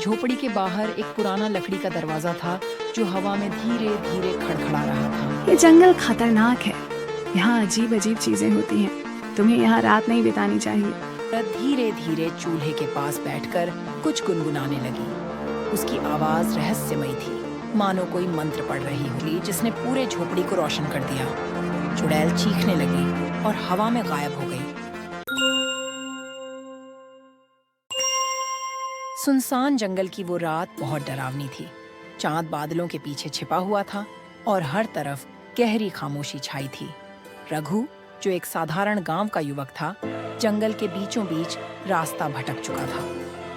झोपड़ी के बाहर एक पुराना लकड़ी का दरवाजा था जो हवा में धीरे धीरे खड़खड़ा रहा था। ये जंगल खतरनाक है। यहाँ अजीब अजीब चीजें होती हैं। तुम्हें यहाँ रात नहीं बितानी चाहिए। धीरे धीरे चूल्हे के पास बैठकर कुछ गुनगुनाने लगी। उसकी आवाज रहस्यमयी थी, मानो कोई मंत्र पढ़ रही हो जिसने पूरे झोपड़ी को रोशन कर दिया। चुड़ैल चीखने लगी और हवा में गायब हो गई। सुनसान जंगल की वो रात बहुत डरावनी थी। चांद बादलों के पीछे छिपा हुआ था और हर तरफ गहरी खामोशी छाई थी। रघु, जो एक साधारण गांव का युवक था, जंगल के बीचों बीच रास्ता भटक चुका था।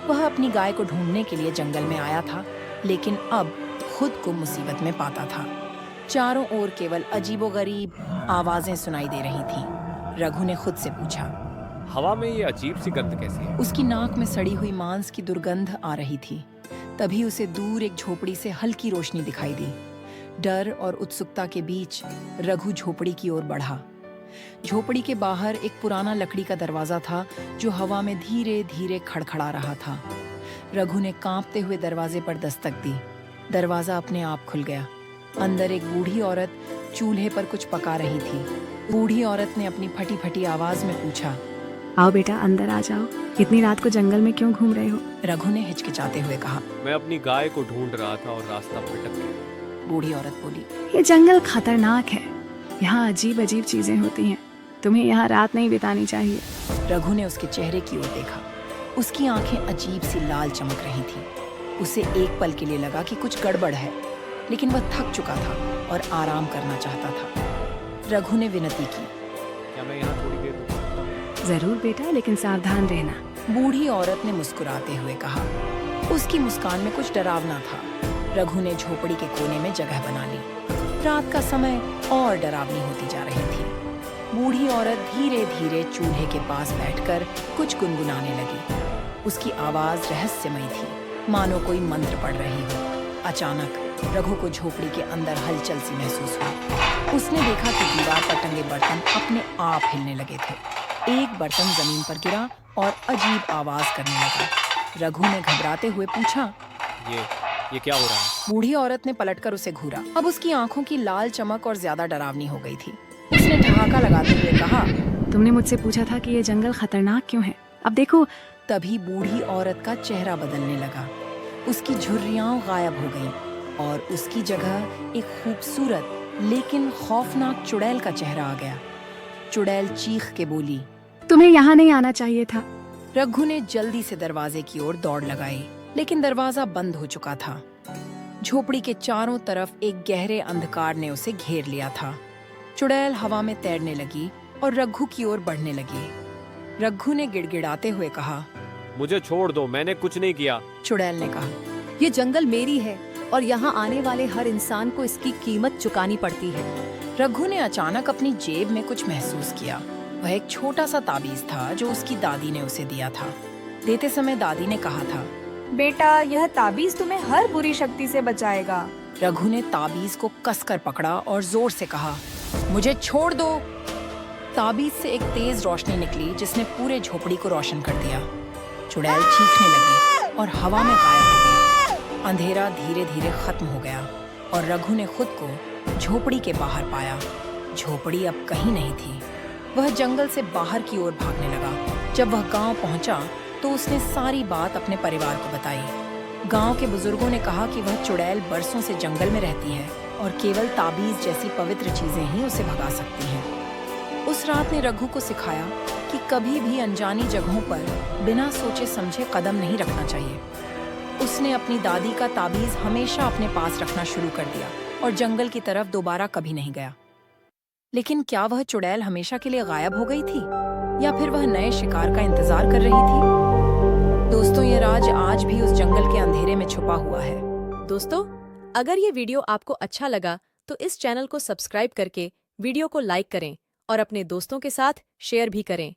वह अपनी गाय को ढूंढने के लिए जंगल में आया था, लेकिन अब खुद को मुसीबत में पाता था। चारों ओर केवल अजीबोगरीब आवाजें सुनाई दे रही थीं। रघु ने खुद से पूछा, हवा में ये अजीब सी गंध कैसी है? उसकी नाक में सड़ी हुई मांस की दुर्गंध आ रही थी। तभी उसे दूर एक झोपड़ी से हल्की रोशनी दिखाई दी। डर और उत्सुकता के बीच रघु झोपड़ी की ओर बढ़ा। झोपड़ी के बाहर एक पुराना लकड़ी का दरवाजा था जो हवा में धीरे धीरे खड़खड़ा रहा था। रघु ने कांपते हुए दरवाजे पर दस्तक दी। दरवाजा अपने आप खुल गया। अंदर एक बूढ़ी औरत चूल्हे पर कुछ पका रही थी। बूढ़ी औरत ने अपनी फटी फटी आवाज में पूछा, आओ बेटा, अंदर आ जाओ। इतनी रात को जंगल में क्यों घूम रहे हो? रघु ने हिचकिचाते हुए कहा। मैं अपनी गाय को ढूंढ रहा था और रास्ता भटक गया। बूढ़ी औरत बोली, ये जंगल खतरनाक है। यहाँ अजीब अजीब चीजें होती हैं। तुम्हें यहाँ रात नहीं बितानी चाहिए। रघु ने उसके चेहरे की ओर देखा। उसकी आंखें अजीब सी लाल चमक रही थीं। उसे एक पल के लिए लगा कि कुछ गड़बड़ है, लेकिन वह थक चुका था और आराम करना चाहता था। रघु ने विनती की, क्या मैं यहाँ थोड़ी देर रुक सकता हूँ? जरूर बेटा, लेकिन सावधान रहना। बूढ़ी औरत ने मुस्कुराते हुए कहा। उसकी मुस्कान में कुछ डरावना था। रघु ने झोपड़ी के कोने में जगह बना ली। रात का समय और डरावनी होती जा रही थी। बूढ़ी औरत धीरे धीरे चूल्हे के पास बैठकर कुछ गुनगुनाने लगी। उसकी आवाज रहस्यमयी थी, मानो कोई मंत्र पढ़ रही हो। अचानक रघु को झोपड़ी के अंदर हलचल सी महसूस हुई। उसने देखा कि दीवार पर टंगे बर्तन अपने आप हिलने लगे थे। एक बर्तन जमीन पर गिरा और अजीब आवाज करने लगा। रघु ने घबराते हुए पूछा, ये क्या हो रहा है? बूढ़ी औरत ने पलटकर उसे घूरा। अब उसकी आंखों की लाल चमक और ज्यादा डरावनी हो गई थी। उसने ठहाका लगाते हुए कहा, तुमने मुझसे पूछा था कि ये जंगल खतरनाक क्यों है। अब देखो। तभी बूढ़ी औरत का चेहरा बदलने लगा। उसकी झुर्रियां गायब हो गईं और उसकी जगह एक खूबसूरत लेकिन खौफनाक चुड़ैल का चेहरा आ गया। चुड़ैल चीख के बोली, तुम्हें यहाँ नहीं आना चाहिए था। रघु ने जल्दी से दरवाजे की ओर दौड़ लगाई, लेकिन दरवाजा बंद हो चुका था। झोपड़ी के चारों तरफ एक गहरे अंधकार ने उसे घेर लिया था। चुड़ैल हवा में तैरने लगी और रघु की ओर बढ़ने लगी। रघु ने गिड़गिड़ाते हुए कहा, मुझे छोड़ दो, मैंने कुछ नहीं किया। चुड़ैल ने कहा, ये जंगल मेरी है और यहाँ आने वाले हर इंसान को इसकी कीमत चुकानी पड़ती है। रघु ने अचानक अपनी जेब में कुछ महसूस किया। वह एक छोटा सा ताबीज था जो उसकी दादी ने उसे दिया था। देते समय दादी ने कहा था, बेटा, यह ताबीज तुम्हें हर बुरी शक्ति से बचाएगा। रघु ने ताबीज को कसकर पकड़ा और जोर से कहा, मुझे छोड़ दो। ताबीज से एक तेज रोशनी निकली जिसने पूरे झोपड़ी को रोशन कर दिया। चुड़ैल चीखने लगी और हवा में गायब हो गई। अंधेरा धीरे धीरे खत्म हो गया और रघु ने खुद को झोपड़ी के बाहर पाया। झोपड़ी अब कहीं नहीं थी। वह जंगल से बाहर की ओर भागने लगा। जब वह गांव पहुंचा तो उसने सारी बात अपने परिवार को बताई। गांव के बुजुर्गों ने कहा कि वह चुड़ैल बरसों से जंगल में रहती है और केवल ताबीज जैसी पवित्र चीजें ही उसे भगा सकती हैं। उस रात ने रघु को सिखाया कि कभी भी अनजानी जगहों पर बिना सोचे समझे कदम नहीं रखना चाहिए। उसने अपनी दादी का ताबीज हमेशा अपने पास रखना शुरू कर दिया और जंगल की तरफ दोबारा कभी नहीं गया। लेकिन क्या वह चुड़ैल हमेशा के लिए गायब हो गई थी या फिर वह नए शिकार का इंतजार कर रही थी? दोस्तों, ये राज आज भी उस जंगल के अंधेरे में छुपा हुआ है। दोस्तों, अगर ये वीडियो आपको अच्छा लगा तो इस चैनल को सब्सक्राइब करके वीडियो को लाइक करें और अपने दोस्तों के साथ शेयर भी करें।